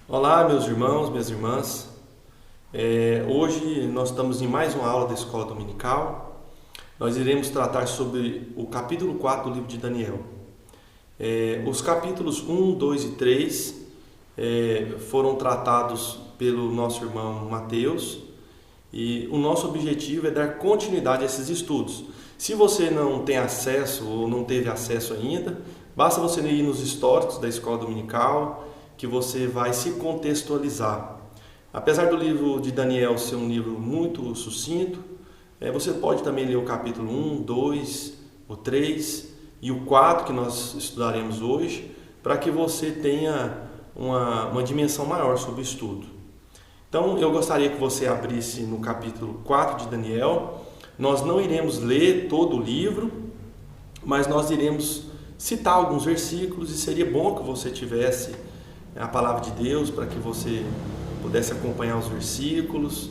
Olá, meus irmãos, minhas irmãs. Hoje nós estamos em mais uma aula da Escola Dominical. Nós iremos tratar sobre o capítulo 4 do livro de Daniel. Os capítulos 1, 2 e 3 foram tratados pelo nosso irmão Mateus e o nosso objetivo é dar continuidade a esses estudos. Se você não tem acesso ou não teve acesso ainda, basta você ir nos históricos da Escola Dominical que você vai se contextualizar. Apesar do livro de Daniel ser um livro muito sucinto, você pode também ler o capítulo 1, 2, o 3 e o 4 que nós estudaremos hoje, para que você tenha uma dimensão maior sobre o estudo. Então eu gostaria que você abrisse no capítulo 4 de Daniel. Nós não iremos ler todo o livro, mas nós iremos citar alguns versículos e seria bom que você tivesse a palavra de Deus para que você pudesse acompanhar os versículos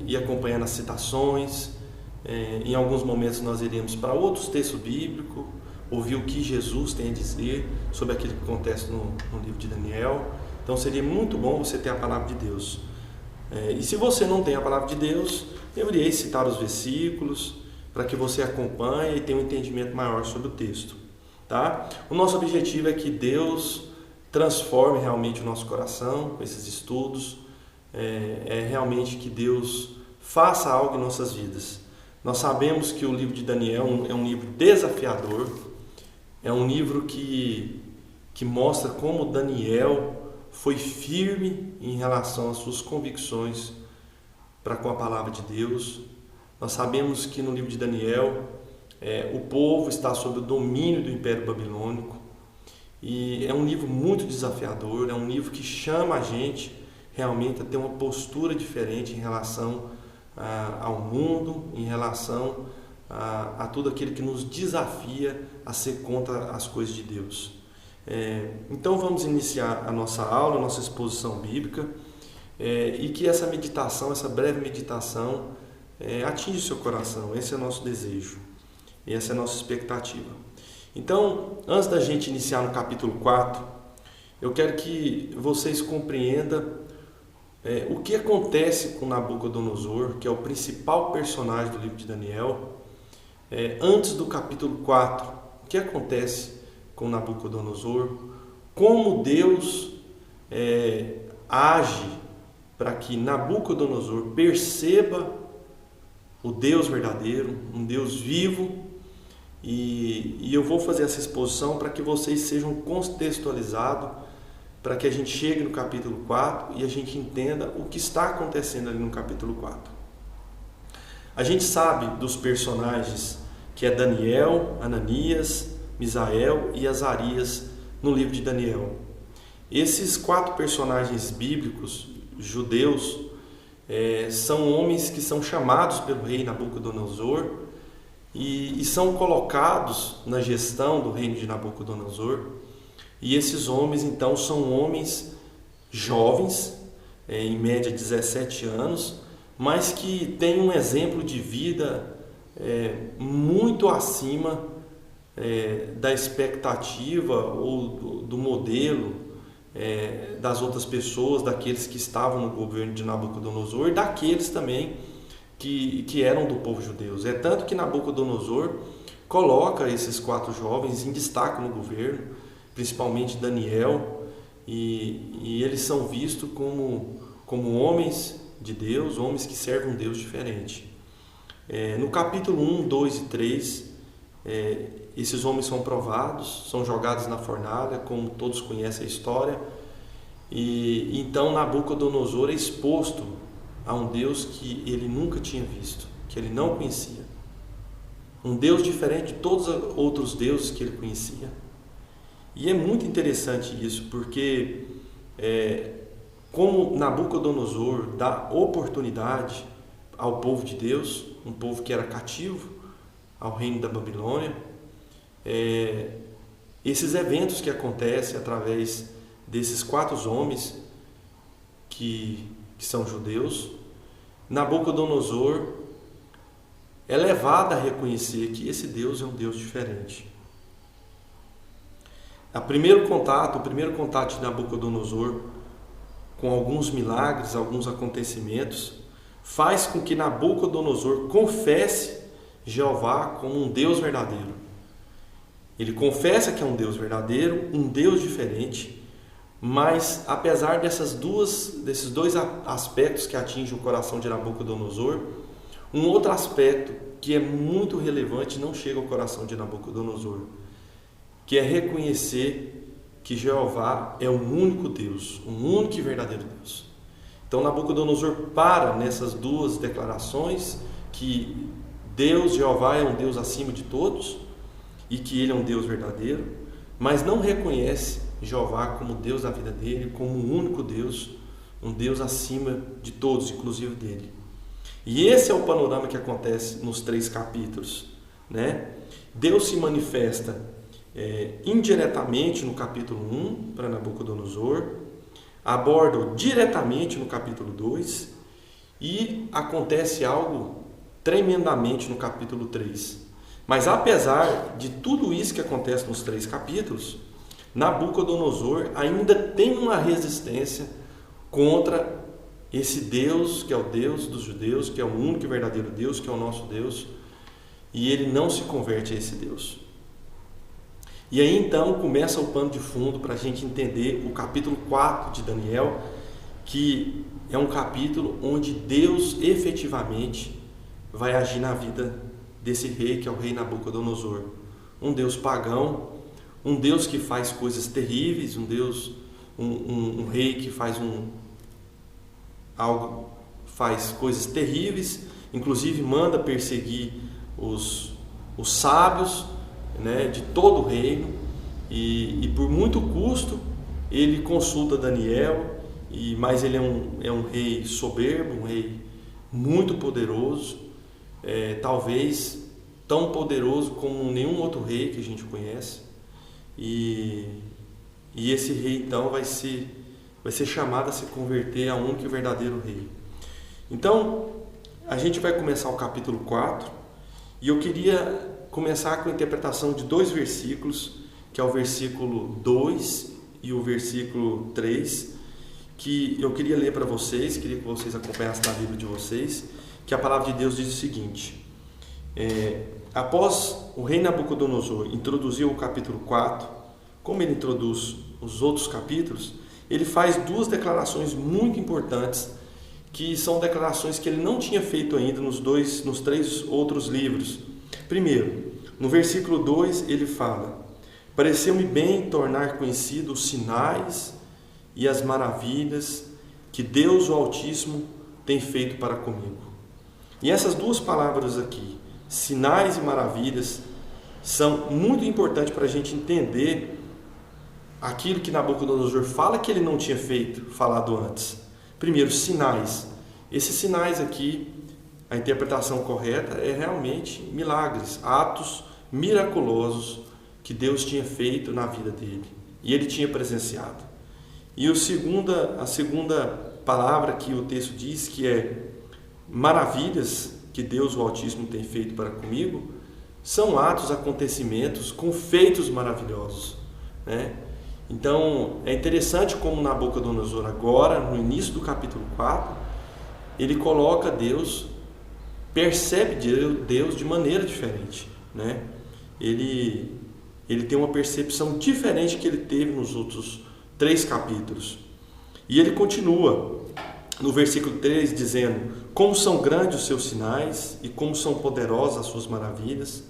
e acompanhando as citações. Em alguns momentos nós iremos para outros textos bíblicos, ouvir o que Jesus tem a dizer sobre aquilo que acontece no livro de Daniel. Então seria muito bom você ter a palavra de Deus. E se você não tem a palavra de Deus, eu irei citar os versículos para que você acompanhe e tenha um entendimento maior sobre o texto. Tá? O nosso objetivo é que Deus transforme realmente o nosso coração com esses estudos, realmente que Deus faça algo em nossas vidas. Nós sabemos que o livro de Daniel é um livro desafiador, é um livro que mostra como Daniel foi firme em relação às suas convicções para com a palavra de Deus. Nós sabemos que no livro de Daniel o povo está sob o domínio do Império Babilônico. E é um livro muito desafiador, é um livro que chama a gente realmente a ter uma postura diferente em relação ao mundo, em relação a tudo aquilo que nos desafia a ser contra as coisas de Deus. Então vamos iniciar a nossa aula, a nossa exposição bíblica, e que essa meditação, essa breve meditação, atinja o seu coração. Esse é o nosso desejo, essa é a nossa expectativa. Então, antes da gente iniciar no capítulo 4, eu quero que vocês compreendam o que acontece com Nabucodonosor, que é o principal personagem do livro de Daniel, antes do capítulo 4. O que acontece com Nabucodonosor, como Deus age para que Nabucodonosor perceba o Deus verdadeiro, um Deus vivo. E eu vou fazer essa exposição para que vocês sejam contextualizados, para que a gente chegue no capítulo 4 e a gente entenda o que está acontecendo ali no capítulo 4. A gente sabe dos personagens que é Daniel, Ananias, Misael e Azarias no livro de Daniel. Esses 4 personagens bíblicos, judeus, são homens que são chamados pelo rei Nabucodonosor e são colocados na gestão do reino de Nabucodonosor. E esses homens então são homens jovens, em média 17 anos, mas que têm um exemplo de vida muito acima da expectativa ou do modelo das outras pessoas, daqueles que estavam no governo de Nabucodonosor e daqueles também que eram do povo judeu. É tanto que Nabucodonosor coloca esses 4 jovens em destaque no governo, principalmente Daniel, e eles são vistos como homens de Deus, homens que servem um Deus diferente. No capítulo 1, 2 e 3, esses homens são provados, são jogados na fornalha, como todos conhecem a história, e então Nabucodonosor é exposto a um Deus que ele nunca tinha visto, que ele não conhecia. Um Deus diferente de todos os outros deuses que ele conhecia. E é muito interessante isso, porque como Nabucodonosor dá oportunidade ao povo de Deus, um povo que era cativo ao reino da Babilônia, esses eventos que acontecem através desses 4 homens que são judeus, Nabucodonosor é levado a reconhecer que esse Deus é um Deus diferente. O primeiro contato de Nabucodonosor com alguns milagres, alguns acontecimentos, faz com que Nabucodonosor confesse Jeová como um Deus verdadeiro. Ele confessa que é um Deus verdadeiro, um Deus diferente, mas apesar desses dois aspectos que atingem o coração de Nabucodonosor, um outro aspecto que é muito relevante não chega ao coração de Nabucodonosor, que é reconhecer que Jeová é o único Deus, o único e verdadeiro Deus. Então Nabucodonosor para nessas duas declarações, que Deus, Jeová, é um Deus acima de todos e que Ele é um Deus verdadeiro, mas não reconhece Jeová como Deus da vida dele, como um único Deus, um Deus acima de todos, inclusive dele. E esse é o panorama que acontece nos 3 capítulos, né? Deus se manifesta indiretamente no capítulo 1 para Nabucodonosor, aborda diretamente no capítulo 2 e acontece algo tremendamente no capítulo 3. Mas apesar de tudo isso que acontece nos 3 capítulos, Nabucodonosor ainda tem uma resistência contra esse Deus que é o Deus dos judeus, que é o único e verdadeiro Deus, que é o nosso Deus, e ele não se converte a esse Deus. E aí então começa o pano de fundo para a gente entender o capítulo 4 de Daniel, que é um capítulo onde Deus efetivamente vai agir na vida desse rei, que é o rei Nabucodonosor. Um Deus pagão, um Deus que faz coisas terríveis, um rei que faz coisas terríveis, inclusive manda perseguir os sábios, né, de todo o reino, e por muito custo ele consulta Daniel, mas ele é um rei soberbo, um rei muito poderoso, talvez tão poderoso como nenhum outro rei que a gente conhece, e esse rei então vai ser chamado a se converter a um único e verdadeiro rei. Então a gente vai começar o capítulo 4, e eu queria começar com a interpretação de 2 versículos, que é o versículo 2 e o versículo 3, que eu queria ler para vocês, queria que vocês acompanhassem na Bíblia de vocês, que a palavra de Deus diz o seguinte: após o rei Nabucodonosor introduzir o capítulo 4, como ele introduz os outros capítulos, ele faz 2 declarações muito importantes, que são declarações que ele não tinha feito ainda nos 3 outros livros. Primeiro, no versículo 2 ele fala: pareceu-me bem tornar conhecido os sinais e as maravilhas que Deus o Altíssimo tem feito para comigo. E essas 2 palavras aqui, sinais e maravilhas, são muito importantes para a gente entender aquilo que Nabucodonosor fala que ele não tinha falado antes. Primeiro, sinais. Esses sinais aqui, a interpretação correta é realmente milagres, atos miraculosos que Deus tinha feito na vida dele e ele tinha presenciado. E a segunda palavra que o texto diz, que é maravilhas que Deus o Altíssimo tem feito para comigo, são atos, acontecimentos com feitos maravilhosos, né? Então é interessante como Nabucodonosor agora, no início do capítulo 4, ele coloca Deus, percebe Deus de maneira diferente, né? Ele tem uma percepção diferente que ele teve nos outros 3 capítulos. E ele continua no versículo 3 dizendo: como são grandes os seus sinais e como são poderosas as suas maravilhas.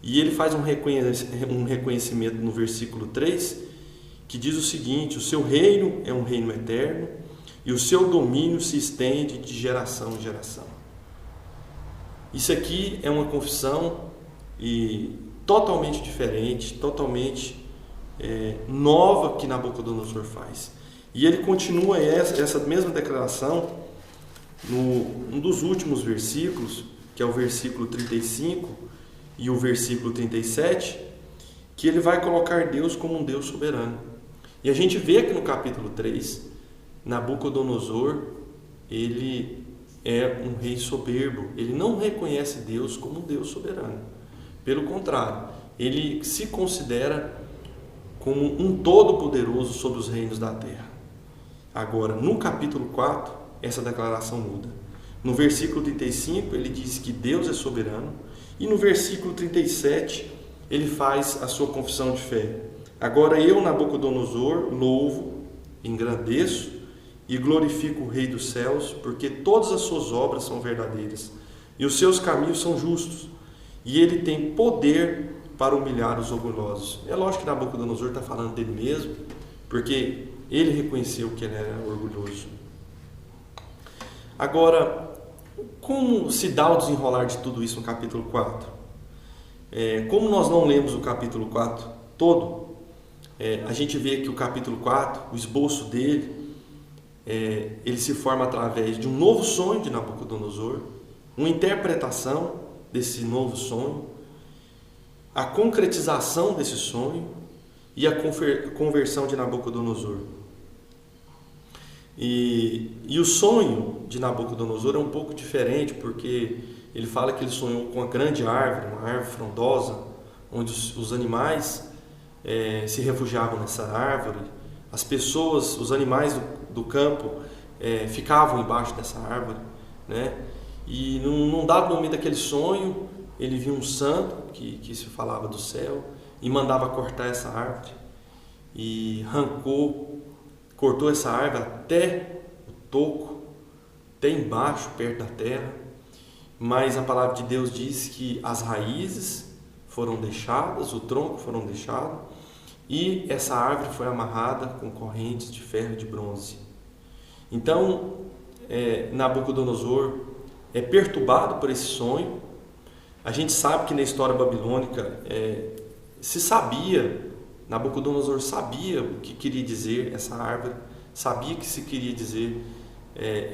E ele faz um reconhecimento no versículo 3 que diz o seguinte: o seu reino é um reino eterno e o seu domínio se estende de geração em geração. Isso aqui é uma confissão totalmente diferente, totalmente nova que Nabucodonosor faz. E ele continua essa mesma declaração um dos últimos versículos, que é o versículo 35 e o versículo 37, que ele vai colocar Deus como um Deus soberano. E a gente vê aqui no capítulo 3, Nabucodonosor, ele é um rei soberbo, ele não reconhece Deus como um Deus soberano. Pelo contrário, ele se considera como um todo-poderoso sobre os reinos da terra. Agora, no capítulo 4, essa declaração muda. No versículo 35, ele diz que Deus é soberano. E no versículo 37, ele faz a sua confissão de fé. Agora eu, Nabucodonosor, louvo, engrandeço e glorifico o Rei dos céus, porque todas as suas obras são verdadeiras e os seus caminhos são justos, e ele tem poder para humilhar os orgulhosos. É lógico que Nabucodonosor está falando dele mesmo, porque ele reconheceu que ele era orgulhoso. Agora, como se dá o desenrolar de tudo isso no capítulo 4? Como nós não lemos o capítulo 4 todo, a gente vê que o capítulo 4, o esboço dele, ele se forma através de um novo sonho de Nabucodonosor, uma interpretação desse novo sonho, a concretização desse sonho e a conversão de Nabucodonosor. E o sonho de Nabucodonosor é um pouco diferente, porque ele fala que ele sonhou com uma grande árvore, uma árvore frondosa, onde os animais se refugiavam nessa árvore, as pessoas, os animais do campo ficavam embaixo dessa árvore, né? E num dado momento daquele sonho, ele viu um santo que se falava do céu e mandava cortar essa árvore, e cortou essa árvore até o toco, até embaixo, perto da terra. Mas a palavra de Deus diz que as raízes foram deixadas, o tronco foram deixados, e essa árvore foi amarrada com correntes de ferro e de bronze. Então, Nabucodonosor é perturbado por esse sonho. A gente sabe que na história babilônica se sabia, Nabucodonosor sabia o que queria dizer essa árvore, sabia que se queria dizer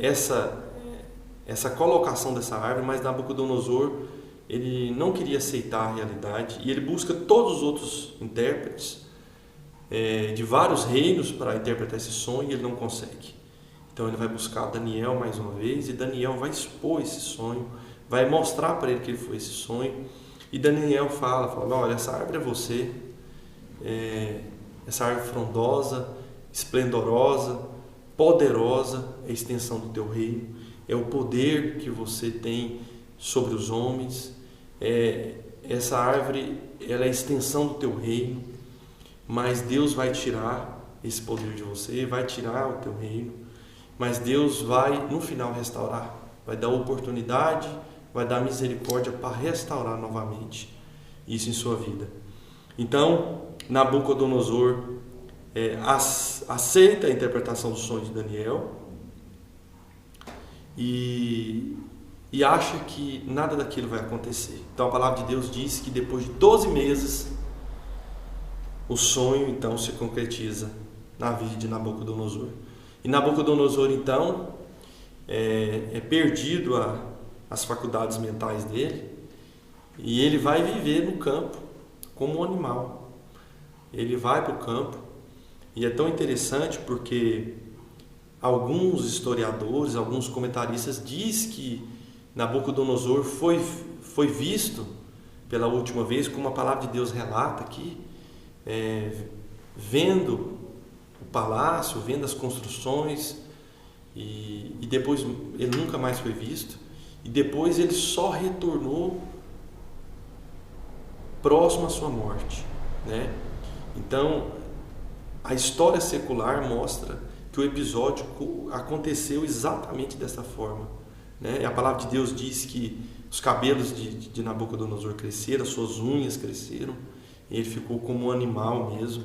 essa colocação dessa árvore, mas Nabucodonosor ele não queria aceitar a realidade, e ele busca todos os outros intérpretes de vários reinos para interpretar esse sonho, e ele não consegue. Então ele vai buscar Daniel mais uma vez, e Daniel vai expor esse sonho, vai mostrar para ele que ele foi esse sonho. E Daniel fala, olha, essa árvore é você, essa árvore frondosa, esplendorosa, poderosa, é a extensão do teu reino, é o poder que você tem sobre os homens, essa árvore ela é a extensão do teu reino, mas Deus vai tirar esse poder de você, vai tirar o teu reino, mas Deus vai no final restaurar, vai dar oportunidade, vai dar misericórdia para restaurar novamente isso em sua vida. Então Nabucodonosor aceita a interpretação do sonho de Daniel e acha que nada daquilo vai acontecer. Então a palavra de Deus diz que depois de 12 meses o sonho então se concretiza na vida de Nabucodonosor. E Nabucodonosor então é perdido as faculdades mentais dele, e ele vai viver no campo como um animal. Ele vai para o campo, e é tão interessante porque alguns historiadores, alguns comentaristas dizem que Nabucodonosor foi visto pela última vez, como a palavra de Deus relata aqui, vendo o palácio, vendo as construções, e depois ele nunca mais foi visto, e depois ele só retornou próximo à sua morte, né? Então a história secular mostra que o episódio aconteceu exatamente dessa forma, né? A palavra de Deus diz que os cabelos de Nabucodonosor cresceram, as suas unhas cresceram, ele ficou como um animal mesmo,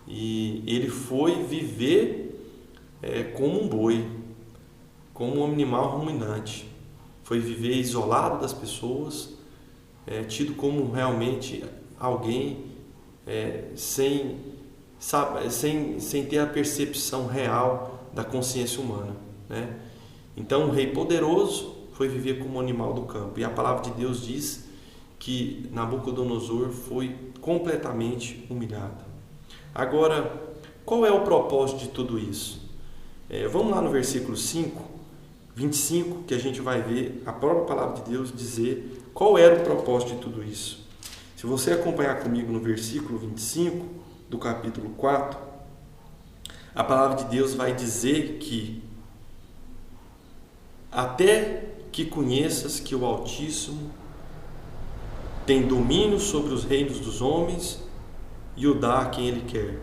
e ele foi viver como um boi, como um animal ruminante, foi viver isolado das pessoas, tido como realmente alguém sem ter a percepção real da consciência humana, né? Então, um rei poderoso foi viver como um animal do campo. E a palavra de Deus diz que Nabucodonosor foi completamente humilhado. Agora, qual é o propósito de tudo isso? Vamos lá no versículo 25, que a gente vai ver a própria palavra de Deus dizer qual era o propósito de tudo isso. Se você acompanhar comigo no versículo 25 do capítulo 4, a palavra de Deus vai dizer que até que conheças que o Altíssimo tem domínio sobre os reinos dos homens e o dá a quem Ele quer.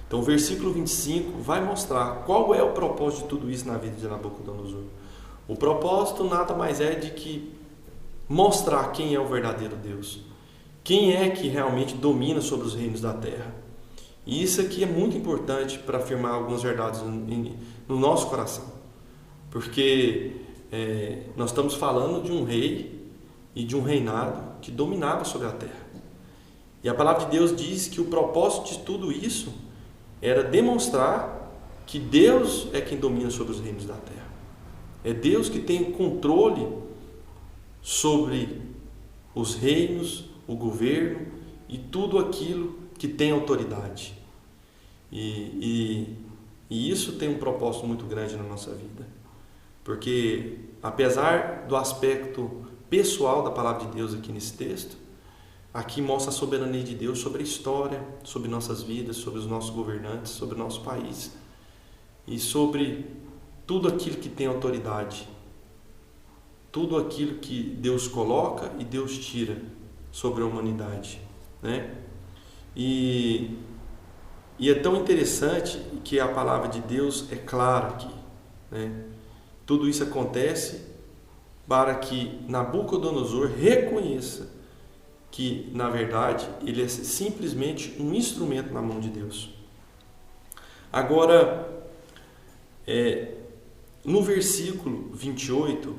Então o versículo 25 vai mostrar qual é o propósito de tudo isso na vida de Nabucodonosor. O propósito nada mais é de que mostrar quem é o verdadeiro Deus, quem é que realmente domina sobre os reinos da terra. E isso aqui é muito importante para afirmar algumas verdades no nosso coração, porque nós estamos falando de um rei e de um reinado que dominava sobre a terra. E a palavra de Deus diz que o propósito de tudo isso era demonstrar que Deus é quem domina sobre os reinos da terra. É Deus que tem o controle sobre os reinos, o governo e tudo aquilo que tem autoridade. E isso tem um propósito muito grande na nossa vida. Porque, apesar do aspecto pessoal da palavra de Deus aqui nesse texto, aqui mostra a soberania de Deus sobre a história, sobre nossas vidas, sobre os nossos governantes, sobre o nosso país e sobre tudo aquilo que tem autoridade, tudo aquilo que Deus coloca e Deus tira sobre a humanidade, né? E é tão interessante que a palavra de Deus é clara aqui, né? Tudo isso acontece para que Nabucodonosor reconheça que, na verdade, ele é simplesmente um instrumento na mão de Deus. Agora, no versículo 28,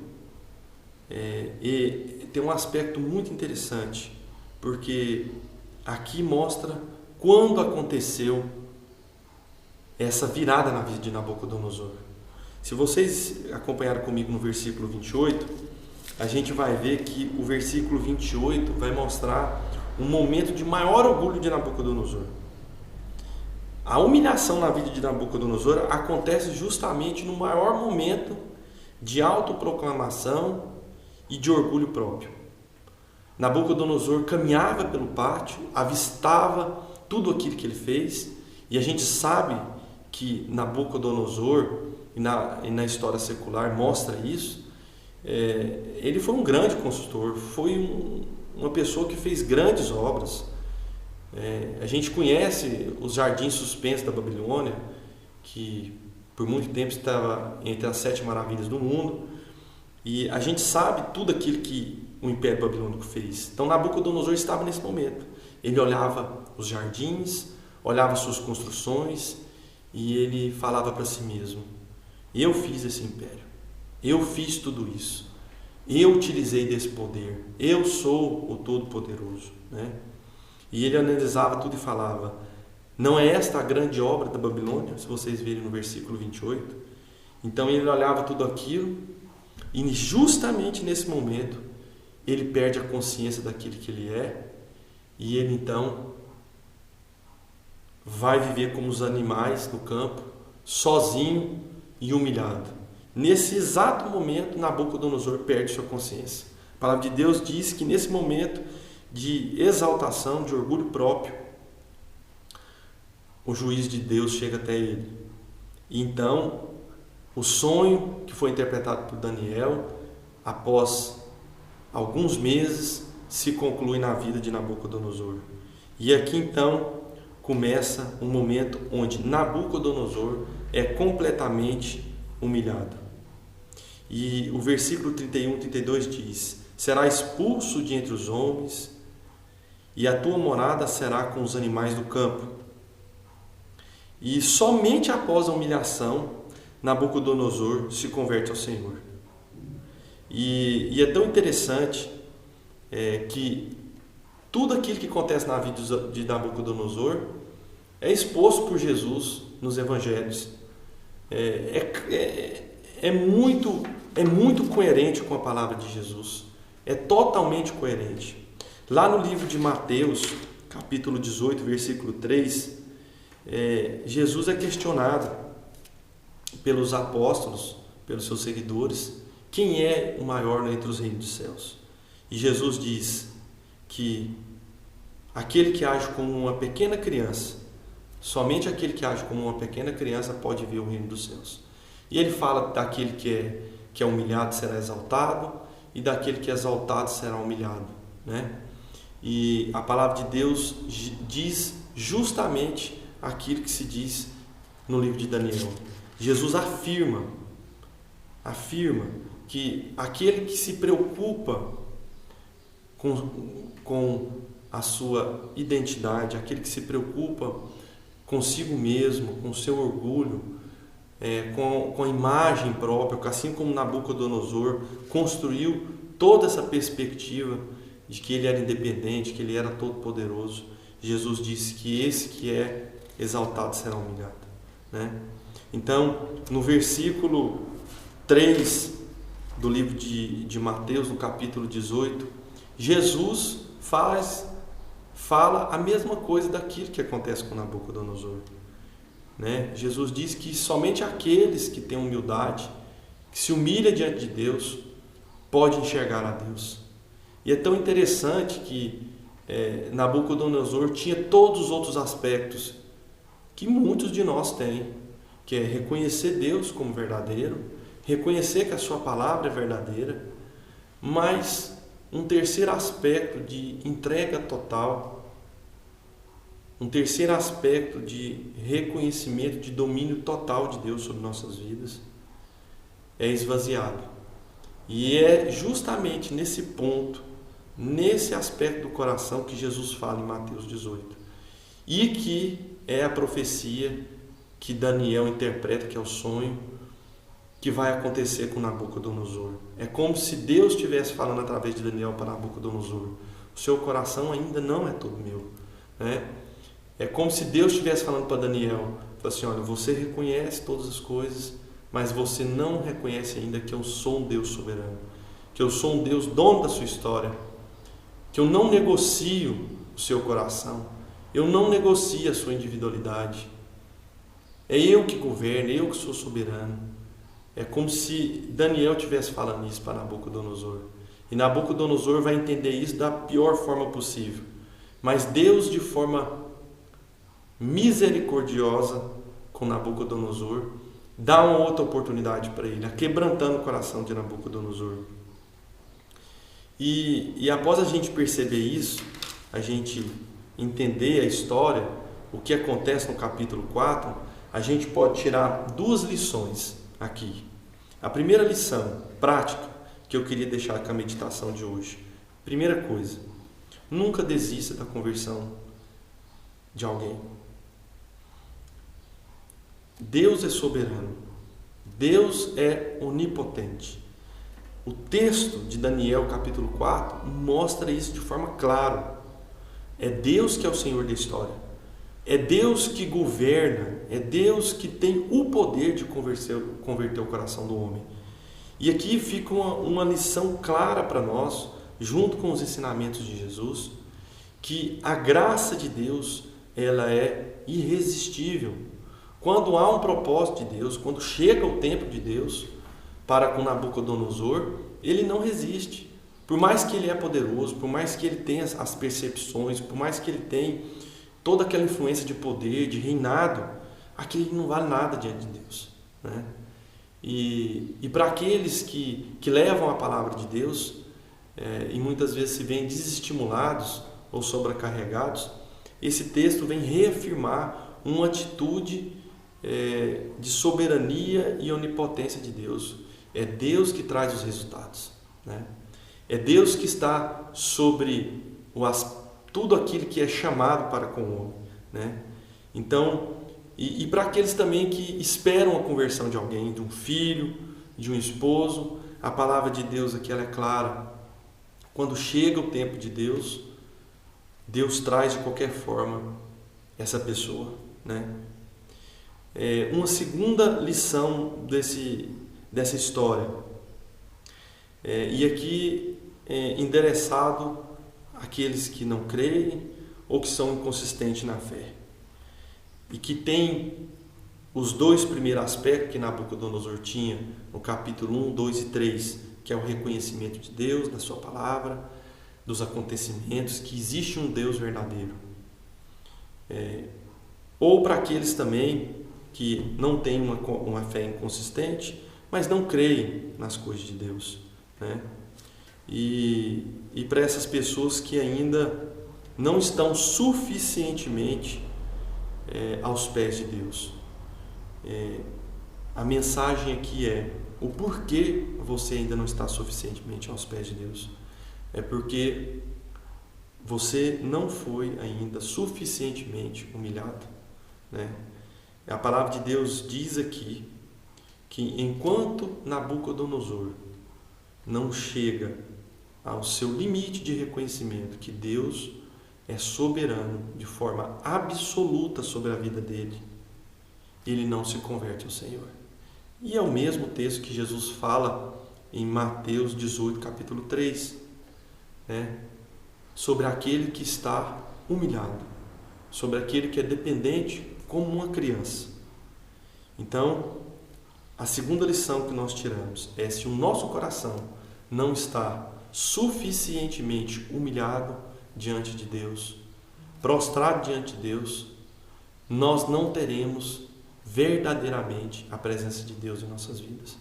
tem um aspecto muito interessante, porque aqui mostra quando aconteceu essa virada na vida de Nabucodonosor. Se vocês acompanharam comigo no versículo 28, a gente vai ver que o versículo 28 vai mostrar um momento de maior orgulho de Nabucodonosor. A humilhação na vida de Nabucodonosor acontece justamente no maior momento de autoproclamação e de orgulho próprio. Nabucodonosor caminhava pelo pátio, avistava tudo aquilo que ele fez, e a gente sabe que Nabucodonosor, e na história secular mostra isso, ele foi um grande construtor, foi uma pessoa que fez grandes obras. A gente conhece os jardins suspensos da Babilônia, que por muito tempo estava entre as 7 maravilhas do mundo, e a gente sabe tudo aquilo que o Império Babilônico fez. Então Nabucodonosor estava nesse momento. Ele olhava os jardins, olhava suas construções, e ele falava para si mesmo: eu fiz esse império, eu fiz tudo isso, eu utilizei desse poder, eu sou o Todo-Poderoso, né? E ele analisava tudo e falava: não é esta a grande obra da Babilônia? Se vocês verem no versículo 28. Então ele olhava tudo aquilo, e justamente nesse momento ele perde a consciência daquilo que ele é, e ele então vai viver como os animais do campo, sozinho e humilhado. Nesse exato momento, Nabucodonosor perde sua consciência. A palavra de Deus diz que nesse momento de exaltação, de orgulho próprio, o juízo de Deus chega até ele. E então, o sonho que foi interpretado por Daniel, após alguns meses, se conclui na vida de Nabucodonosor. E aqui então começa um momento onde Nabucodonosor é completamente humilhado. E o versículo 31 e 32 diz: será expulso de entre os homens, e a tua morada será com os animais do campo. E somente após a humilhação, Nabucodonosor se converte ao Senhor. E é tão interessante que tudo aquilo que acontece na vida de Nabucodonosor é exposto por Jesus nos evangelhos. É muito coerente com a palavra de Jesus. É totalmente coerente. Lá no livro de Mateus, capítulo 18, versículo 3, Jesus é questionado pelos apóstolos, pelos seus seguidores, quem é o maior entre os reinos dos céus. E Jesus diz que aquele que age como uma pequena criança Somente aquele que age como uma pequena criança pode ver o reino dos céus. E ele fala daquele que é humilhado será exaltado, e daquele que é exaltado será humilhado, né? E a palavra de Deus diz justamente aquilo que se diz no livro de Daniel. Jesus afirma que aquele que se preocupa com a sua identidade, aquele que se preocupa consigo mesmo, com o seu orgulho, com a imagem própria, assim como Nabucodonosor construiu toda essa perspectiva de que ele era independente, que ele era todo poderoso. Jesus disse que esse que é exaltado será humilhado, né? Então, no versículo 3 do livro de Mateus, no capítulo 18, Jesus fala a mesma coisa daquilo que acontece com Nabucodonosor, né? Jesus diz que somente aqueles que têm humildade, que se humilham diante de Deus, podem enxergar a Deus. E é tão interessante que Nabucodonosor tinha todos os outros aspectos que muitos de nós têm, que é reconhecer Deus como verdadeiro, reconhecer que a sua palavra é verdadeira, mas um terceiro aspecto de entrega total, um terceiro aspecto de reconhecimento, de domínio total de Deus sobre nossas vidas, é esvaziado. E é justamente nesse ponto, nesse aspecto do coração que Jesus fala em Mateus 18. E que é a profecia que Daniel interpreta, que é o sonho que vai acontecer com Nabucodonosor. É como se Deus estivesse falando através de Daniel para Nabucodonosor: o seu coração ainda não é todo meu, né? É como se Deus estivesse falando para Daniel, assim: olha, você reconhece todas as coisas, mas você não reconhece ainda que eu sou um Deus soberano, que eu sou um Deus dono da sua história, que eu não negocio o seu coração, eu não negocio a sua individualidade. É eu que governo, eu que sou soberano. É como se Daniel estivesse falando isso para Nabucodonosor. E Nabucodonosor vai entender isso da pior forma possível. Mas Deus, de forma misericordiosa com Nabucodonosor, dá uma outra oportunidade para ele, quebrantando o coração de Nabucodonosor. E após a gente perceber isso, a gente entender a história, o que acontece no capítulo 4, a gente pode tirar duas lições aqui. A primeira lição prática que eu queria deixar com a meditação de hoje. Primeira coisa: nunca desista da conversão de alguém. Deus é soberano. Deus é onipotente. O texto de Daniel, capítulo 4, mostra isso de forma clara. É Deus que é o Senhor da história. É Deus que governa. É Deus que tem o poder de converter o coração do homem. E aqui fica uma lição clara para nós, junto com os ensinamentos de Jesus, que a graça de Deus, ela é irresistível. Quando há um propósito de Deus, quando chega o tempo de Deus para com Nabucodonosor, ele não resiste. Por mais que ele é poderoso, por mais que ele tenha as percepções, por mais que ele tenha toda aquela influência de poder, de reinado, aquilo não vale nada diante de Deus, né? E para aqueles que levam a palavra de Deus, e muitas vezes se veem desestimulados ou sobrecarregados, esse texto vem reafirmar uma atitude de soberania e onipotência de Deus. É Deus que traz os resultados, né? É Deus que está sobre tudo aquilo que é chamado para com o homem, né? Então, e para aqueles também que esperam a conversão de alguém, de um filho, de um esposo, a palavra de Deus aqui ela é clara. Quando chega o tempo de Deus, Deus traz de qualquer forma essa pessoa, né? Uma segunda lição dessa história, e aqui endereçado àqueles que não creem ou que são inconsistentes na fé, e que tem os dois primeiros aspectos que Nabucodonosor tinha no capítulo 1, 2 e 3, que é o reconhecimento de Deus, da sua palavra, dos acontecimentos, que existe um Deus verdadeiro. ou para aqueles também que não têm uma fé inconsistente, mas não creem nas coisas de Deus, né? E para essas pessoas que ainda não estão suficientemente aos pés de Deus. A mensagem aqui é o porquê você ainda não está suficientemente aos pés de Deus. É porque você não foi ainda suficientemente humilhado, né? A palavra de Deus diz aqui que enquanto Nabucodonosor não chega ao seu limite de reconhecimento que Deus é soberano de forma absoluta sobre a vida dele, ele não se converte ao Senhor. E é o mesmo texto que Jesus fala em Mateus 18, capítulo 3, né? Sobre aquele que está humilhado, sobre aquele que é dependente como uma criança. Então, a segunda lição que nós tiramos é: se o nosso coração não está suficientemente humilhado diante de Deus, prostrado diante de Deus, nós não teremos verdadeiramente a presença de Deus em nossas vidas.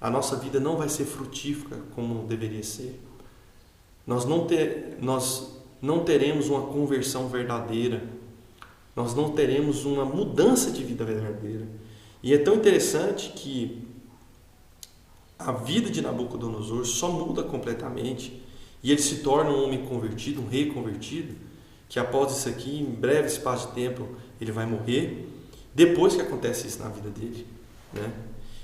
A nossa vida não vai ser frutífera como deveria ser. Nós não teremos uma conversão verdadeira. Nós não teremos uma mudança de vida verdadeira. E é tão interessante que a vida de Nabucodonosor só muda completamente e ele se torna um homem convertido, um rei convertido, que após isso aqui, em breve espaço de tempo, ele vai morrer, depois que acontece isso na vida dele, né?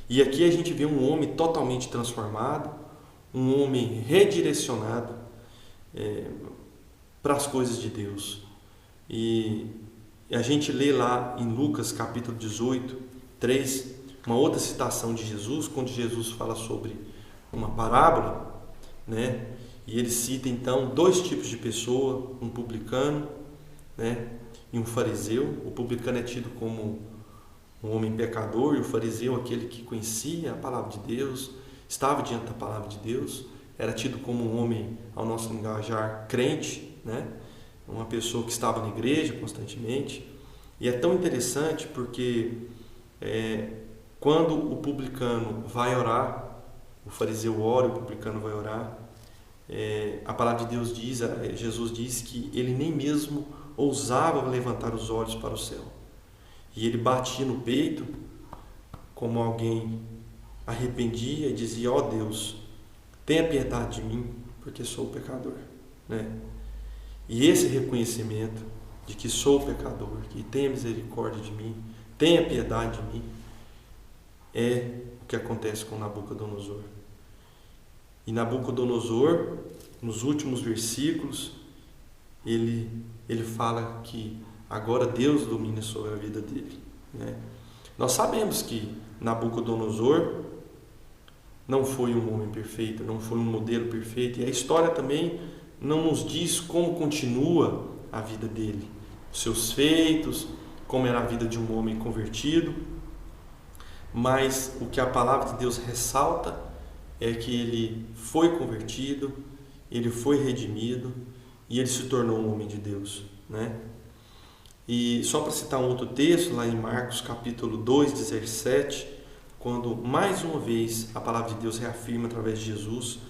E aqui a gente vê um homem totalmente transformado, um homem redirecionado para as coisas de Deus. E a gente lê lá em Lucas capítulo 18, 3, uma outra citação de Jesus, quando Jesus fala sobre uma parábola, né? E ele cita então dois tipos de pessoa, um publicano, né? E um fariseu. O publicano é tido como um homem pecador, e o fariseu aquele que conhecia a palavra de Deus, estava diante da palavra de Deus, era tido como um homem, ao nosso linguajar, crente, né? Uma pessoa que estava na igreja constantemente. E é tão interessante porque quando o publicano vai orar, o fariseu ora, o publicano vai orar, a palavra de Deus diz, Jesus diz que ele nem mesmo ousava levantar os olhos para o céu. E ele batia no peito como alguém arrependia e dizia: ó Deus, tenha piedade de mim, porque sou pecador, né? E esse reconhecimento de que sou pecador, que tenha misericórdia de mim, tenha piedade de mim, é o que acontece com Nabucodonosor. E Nabucodonosor, nos últimos versículos, ele fala que agora Deus domina sobre a vida dele, né? Nós sabemos que Nabucodonosor não foi um homem perfeito, não foi um modelo perfeito, e a história também não nos diz como continua a vida dele, os seus feitos, como era a vida de um homem convertido, mas o que a palavra de Deus ressalta é que ele foi convertido, ele foi redimido e ele se tornou um homem de Deus, né? E só para citar um outro texto, lá em Marcos capítulo 2, 17, quando mais uma vez a palavra de Deus reafirma através de Jesus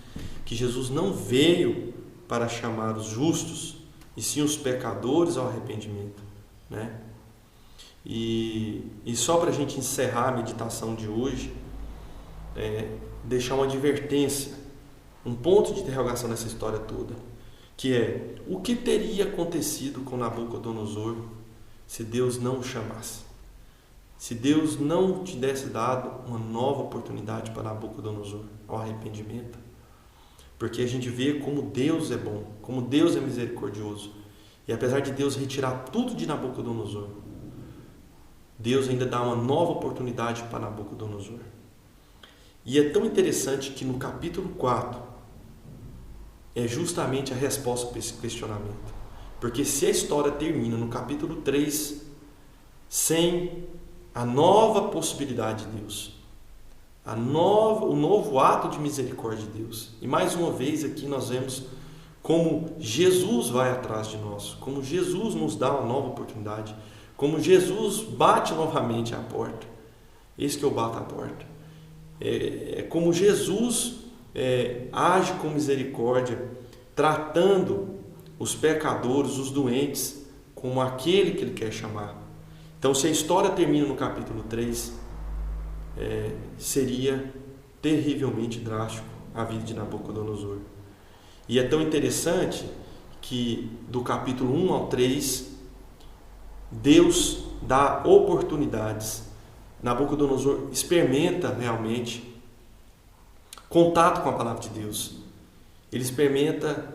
que Jesus não veio para chamar os justos, e sim os pecadores ao arrependimento, né? E só para a gente encerrar a meditação de hoje, deixar uma advertência, um ponto de interrogação nessa história toda, que é: o que teria acontecido com Nabucodonosor se Deus não o chamasse? Se Deus não te desse dado uma nova oportunidade para Nabucodonosor ao arrependimento? Porque a gente vê como Deus é bom, como Deus é misericordioso. E apesar de Deus retirar tudo de Nabucodonosor, Deus ainda dá uma nova oportunidade para Nabucodonosor. E é tão interessante que no capítulo 4 é justamente a resposta para esse questionamento. Porque se a história termina no capítulo 3 sem a nova possibilidade de Deus, o novo ato de misericórdia de Deus, e mais uma vez aqui nós vemos como Jesus vai atrás de nós, como Jesus nos dá uma nova oportunidade, como Jesus bate novamente à porta. Eis que eu bato à porta. Como Jesus age com misericórdia, tratando os pecadores, os doentes, como aquele que Ele quer chamar. Então, se a história termina no capítulo 3, seria terrivelmente drástico a vida de Nabucodonosor. E é tão interessante que do capítulo 1 ao 3, Deus dá oportunidades. Nabucodonosor experimenta realmente contato com a palavra de Deus. Ele experimenta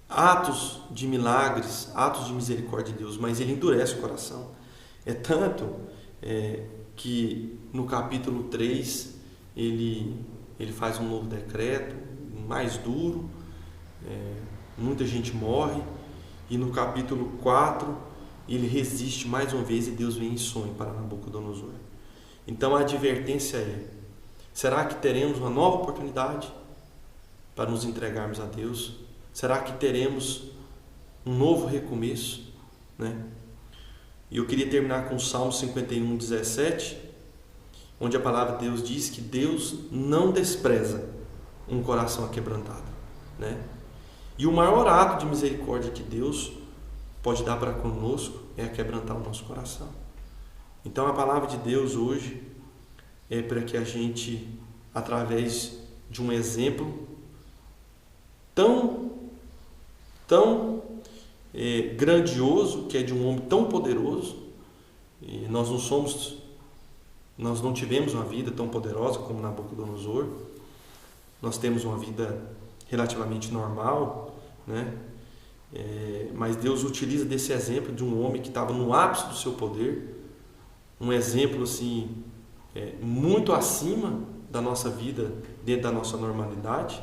atos de milagres, atos de misericórdia de Deus, mas ele endurece o coração. É tanto que no capítulo 3 ele faz um novo decreto, mais duro, muita gente morre, e no capítulo 4 ele resiste mais uma vez e Deus vem em sonho para Nabucodonosor. Então a advertência será que teremos uma nova oportunidade para nos entregarmos a Deus? Será que teremos um novo recomeço? E eu queria terminar com o Salmo 51, 17, onde a palavra de Deus diz que Deus não despreza um coração aquebrantado. E o maior ato de misericórdia que Deus pode dar para conosco é aquebrantar o nosso coração. Então a palavra de Deus hoje é para que a gente, através de um exemplo tão grandioso, que é de um homem tão poderoso, e nós não tivemos uma vida tão poderosa como Nabucodonosor, nós temos uma vida relativamente normal, mas Deus utiliza desse exemplo de um homem que estava no ápice do seu poder, um exemplo assim, muito acima da nossa vida, dentro da nossa normalidade,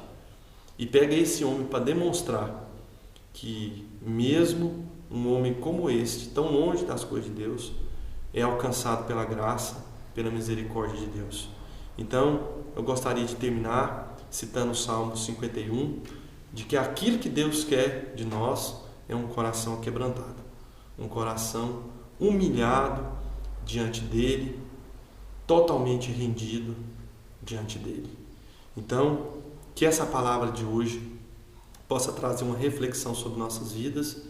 e pega esse homem para demonstrar que mesmo um homem como este, tão longe das coisas de Deus, é alcançado pela graça, pela misericórdia de Deus. Então, eu gostaria de terminar citando o Salmo 51, de que aquilo que Deus quer de nós é um coração quebrantado, um coração humilhado diante dEle, totalmente rendido diante dEle. Então, que essa palavra de hoje possa trazer uma reflexão sobre nossas vidas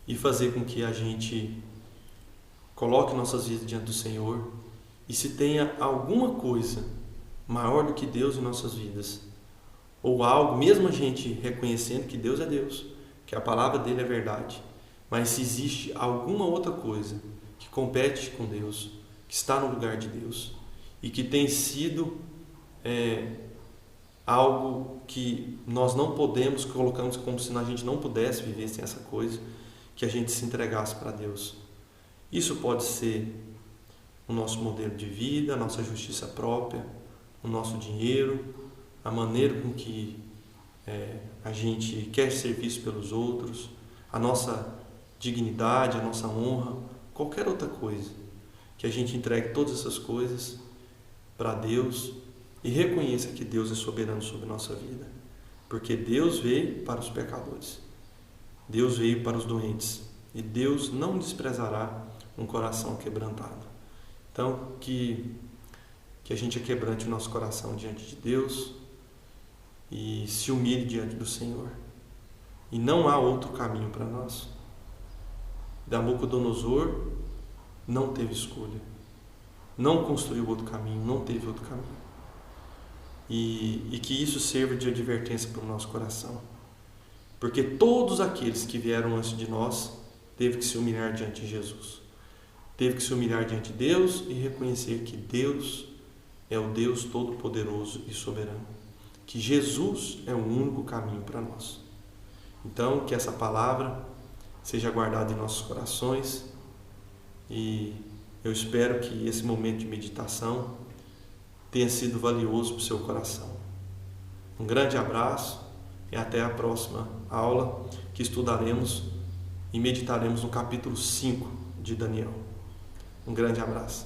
e fazer com que a gente coloque nossas vidas diante do Senhor, e se tenha alguma coisa maior do que Deus em nossas vidas, ou algo, mesmo a gente reconhecendo que Deus é Deus, que a palavra dele é verdade, mas se existe alguma outra coisa que compete com Deus, que está no lugar de Deus e que tem sido algo que nós não podemos, colocamos como se a gente não pudesse viver sem essa coisa, que a gente se entregasse para Deus. Isso pode ser o nosso modelo de vida, a nossa justiça própria, o nosso dinheiro, a maneira com que a gente quer ser visto pelos outros, a nossa dignidade, a nossa honra, qualquer outra coisa. Que a gente entregue todas essas coisas para Deus e reconheça que Deus é soberano sobre a nossa vida. Porque Deus veio para os pecadores, Deus veio para os doentes, e Deus não desprezará um coração quebrantado. Então, que a gente quebrante o nosso coração diante de Deus e se humilhe diante do Senhor. E não há outro caminho para nós. Nabucodonosor não teve escolha, não construiu outro caminho, não teve outro caminho. E que isso sirva de advertência para o nosso coração. Porque todos aqueles que vieram antes de nós teve que se humilhar diante de Jesus. Teve que se humilhar diante de Deus e reconhecer que Deus é o Deus Todo-Poderoso e Soberano. Que Jesus é o único caminho para nós. Então, que essa palavra seja guardada em nossos corações, e eu espero que esse momento de meditação tenha sido valioso para o seu coração. Um grande abraço e até a próxima aula, que estudaremos e meditaremos no capítulo 5 de Daniel. Um grande abraço.